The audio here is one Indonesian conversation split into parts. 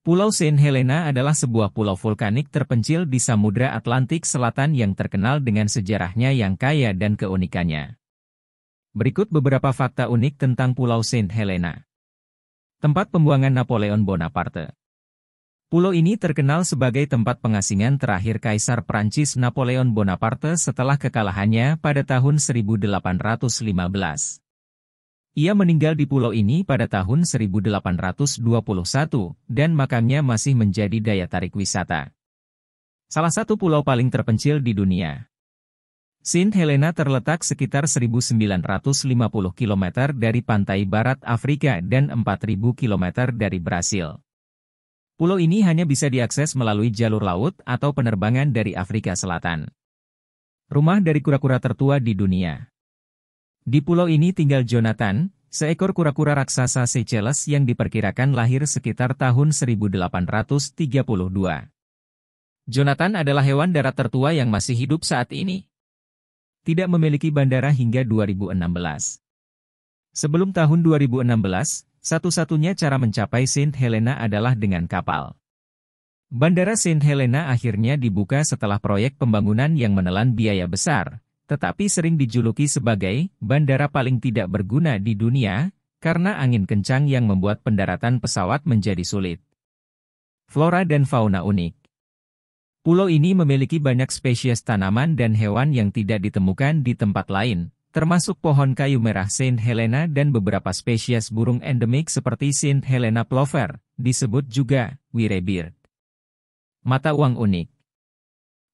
Pulau Saint Helena adalah sebuah pulau vulkanik terpencil di Samudra Atlantik Selatan yang terkenal dengan sejarahnya yang kaya dan keunikannya. Berikut beberapa fakta unik tentang Pulau Saint Helena. Tempat pembuangan Napoleon Bonaparte. Pulau ini terkenal sebagai tempat pengasingan terakhir Kaisar Prancis Napoleon Bonaparte setelah kekalahannya pada tahun 1815. Ia meninggal di pulau ini pada tahun 1821 dan makamnya masih menjadi daya tarik wisata. Salah satu pulau paling terpencil di dunia. Saint Helena terletak sekitar 1950 km dari pantai barat Afrika dan 4000 km dari Brasil. Pulau ini hanya bisa diakses melalui jalur laut atau penerbangan dari Afrika Selatan. Rumah dari kura-kura tertua di dunia. Di pulau ini tinggal Jonathan, seekor kura-kura raksasa Seychelles yang diperkirakan lahir sekitar tahun 1832. Jonathan adalah hewan darat tertua yang masih hidup saat ini. Tidak memiliki bandara hingga 2016. Sebelum tahun 2016, satu-satunya cara mencapai Saint Helena adalah dengan kapal. Bandara Saint Helena akhirnya dibuka setelah proyek pembangunan yang menelan biaya besar, tetapi sering dijuluki sebagai bandara paling tidak berguna di dunia, karena angin kencang yang membuat pendaratan pesawat menjadi sulit. Flora dan fauna unik. Pulau ini memiliki banyak spesies tanaman dan hewan yang tidak ditemukan di tempat lain, termasuk pohon kayu merah Saint Helena dan beberapa spesies burung endemik seperti Saint Helena plover, disebut juga wirebird. Mata uang unik.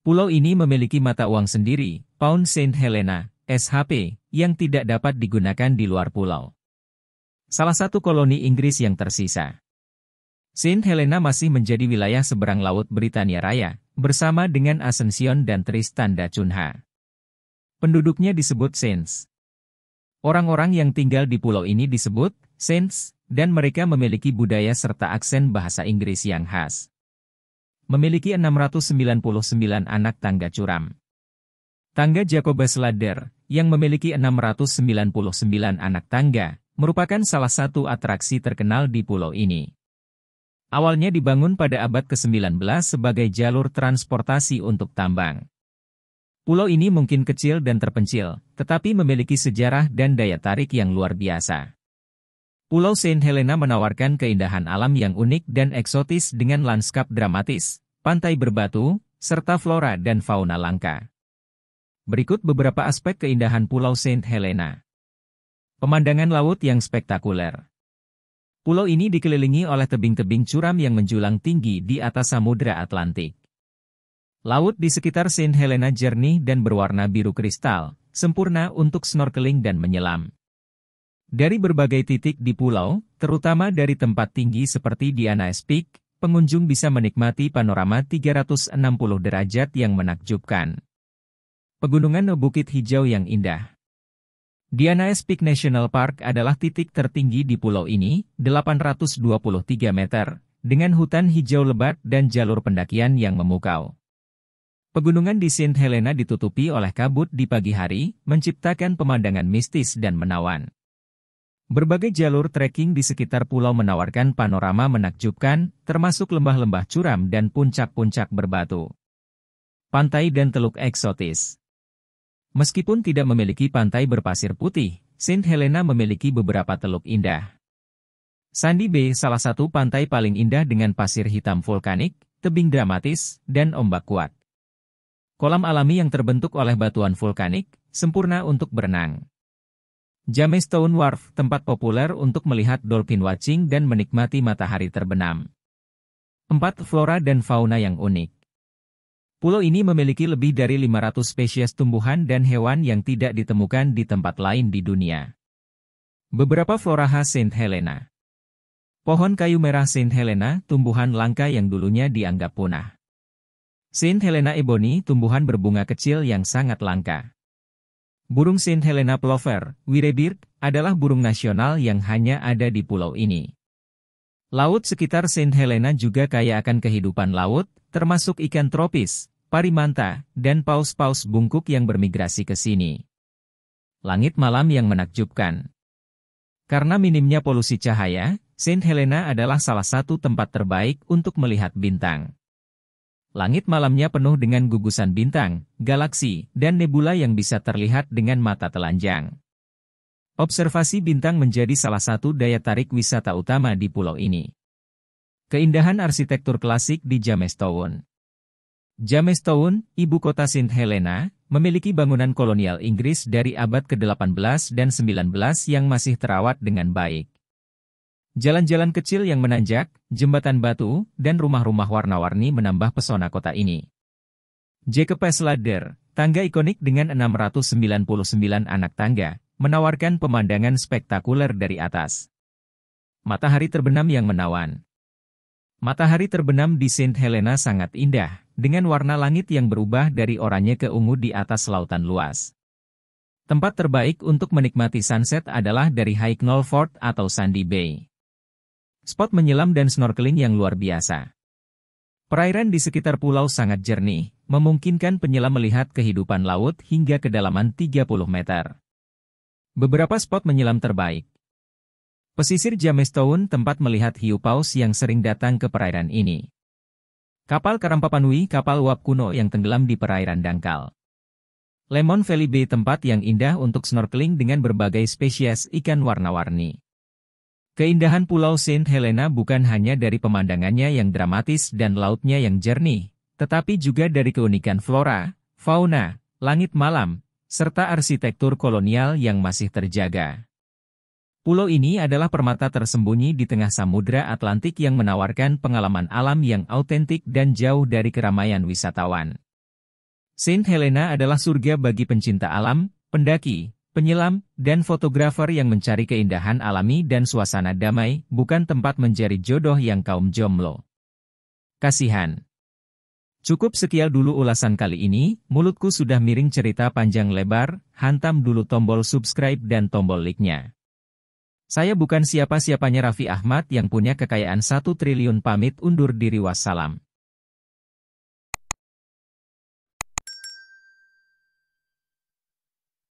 Pulau ini memiliki mata uang sendiri, Pound Saint Helena, SHP, yang tidak dapat digunakan di luar pulau. Salah satu koloni Inggris yang tersisa. Saint Helena masih menjadi wilayah seberang laut Britania Raya, bersama dengan Ascension dan Tristan da Cunha. Penduduknya disebut Saints. Orang-orang yang tinggal di pulau ini disebut Saints, dan mereka memiliki budaya serta aksen bahasa Inggris yang khas. Memiliki 699 anak tangga curam. Tangga Jacobus Ladder, yang memiliki 699 anak tangga, merupakan salah satu atraksi terkenal di pulau ini. Awalnya dibangun pada abad ke-19 sebagai jalur transportasi untuk tambang. Pulau ini mungkin kecil dan terpencil, tetapi memiliki sejarah dan daya tarik yang luar biasa. Pulau Saint Helena menawarkan keindahan alam yang unik dan eksotis dengan lanskap dramatis, pantai berbatu, serta flora dan fauna langka. Berikut beberapa aspek keindahan Pulau Saint Helena. Pemandangan laut yang spektakuler. Pulau ini dikelilingi oleh tebing-tebing curam yang menjulang tinggi di atas Samudra Atlantik. Laut di sekitar Saint Helena jernih dan berwarna biru kristal, sempurna untuk snorkeling dan menyelam. Dari berbagai titik di pulau, terutama dari tempat tinggi seperti Diana's Peak, pengunjung bisa menikmati panorama 360 derajat yang menakjubkan. Pegunungan bukit hijau yang indah. Diana's Peak National Park adalah titik tertinggi di pulau ini, 823 meter, dengan hutan hijau lebat dan jalur pendakian yang memukau. Pegunungan di Saint Helena ditutupi oleh kabut di pagi hari, menciptakan pemandangan mistis dan menawan. Berbagai jalur trekking di sekitar pulau menawarkan panorama menakjubkan, termasuk lembah-lembah curam dan puncak-puncak berbatu. Pantai dan teluk eksotis. Meskipun tidak memiliki pantai berpasir putih, Saint Helena memiliki beberapa teluk indah. Sandy Bay salah satu pantai paling indah dengan pasir hitam vulkanik, tebing dramatis, dan ombak kuat. Kolam alami yang terbentuk oleh batuan vulkanik, sempurna untuk berenang. Jamestown Wharf, tempat populer untuk melihat dolphin watching dan menikmati matahari terbenam. 4. Flora dan fauna yang unik. Pulau ini memiliki lebih dari 500 spesies tumbuhan dan hewan yang tidak ditemukan di tempat lain di dunia. Beberapa flora khas Saint Helena. Pohon kayu merah Saint Helena, tumbuhan langka yang dulunya dianggap punah. Saint Helena ebony, tumbuhan berbunga kecil yang sangat langka. Burung Saint Helena plover, wirebird, adalah burung nasional yang hanya ada di pulau ini. Laut sekitar Saint Helena juga kaya akan kehidupan laut, termasuk ikan tropis, parimanta, dan paus-paus bungkuk yang bermigrasi ke sini. Langit malam yang menakjubkan. Karena minimnya polusi cahaya, Saint Helena adalah salah satu tempat terbaik untuk melihat bintang. Langit malamnya penuh dengan gugusan bintang, galaksi, dan nebula yang bisa terlihat dengan mata telanjang. Observasi bintang menjadi salah satu daya tarik wisata utama di pulau ini. Keindahan arsitektur klasik di Jamestown. Jamestown, ibu kota Saint Helena, memiliki bangunan kolonial Inggris dari abad ke-18 dan 19 yang masih terawat dengan baik. Jalan-jalan kecil yang menanjak, jembatan batu, dan rumah-rumah warna-warni menambah pesona kota ini. Jacob's Ladder, tangga ikonik dengan 699 anak tangga, menawarkan pemandangan spektakuler dari atas. Matahari terbenam yang menawan. Matahari terbenam di Saint Helena sangat indah, dengan warna langit yang berubah dari oranye ke ungu di atas lautan luas. Tempat terbaik untuk menikmati sunset adalah dari High Knoll Fort atau Sandy Bay. Spot menyelam dan snorkeling yang luar biasa. Perairan di sekitar pulau sangat jernih, memungkinkan penyelam melihat kehidupan laut hingga kedalaman 30 meter. Beberapa spot menyelam terbaik. Pesisir Jamestown tempat melihat hiu paus yang sering datang ke perairan ini. Kapal Karampapanui, kapal uap kuno yang tenggelam di perairan dangkal. Lemon Valley Bay, tempat yang indah untuk snorkeling dengan berbagai spesies ikan warna-warni. Keindahan Pulau Saint Helena bukan hanya dari pemandangannya yang dramatis dan lautnya yang jernih, tetapi juga dari keunikan flora, fauna, langit malam, serta arsitektur kolonial yang masih terjaga. Pulau ini adalah permata tersembunyi di tengah Samudra Atlantik yang menawarkan pengalaman alam yang autentik dan jauh dari keramaian wisatawan. Saint Helena adalah surga bagi pencinta alam, pendaki, penyelam, dan fotografer yang mencari keindahan alami dan suasana damai, bukan tempat mencari jodoh yang kaum jomblo. Kasihan. Cukup sekian dulu ulasan kali ini, mulutku sudah miring cerita panjang lebar, hantam dulu tombol subscribe dan tombol like-nya. Saya bukan siapa-siapanya Raffi Ahmad yang punya kekayaan 1 triliun, pamit undur diri, wassalam.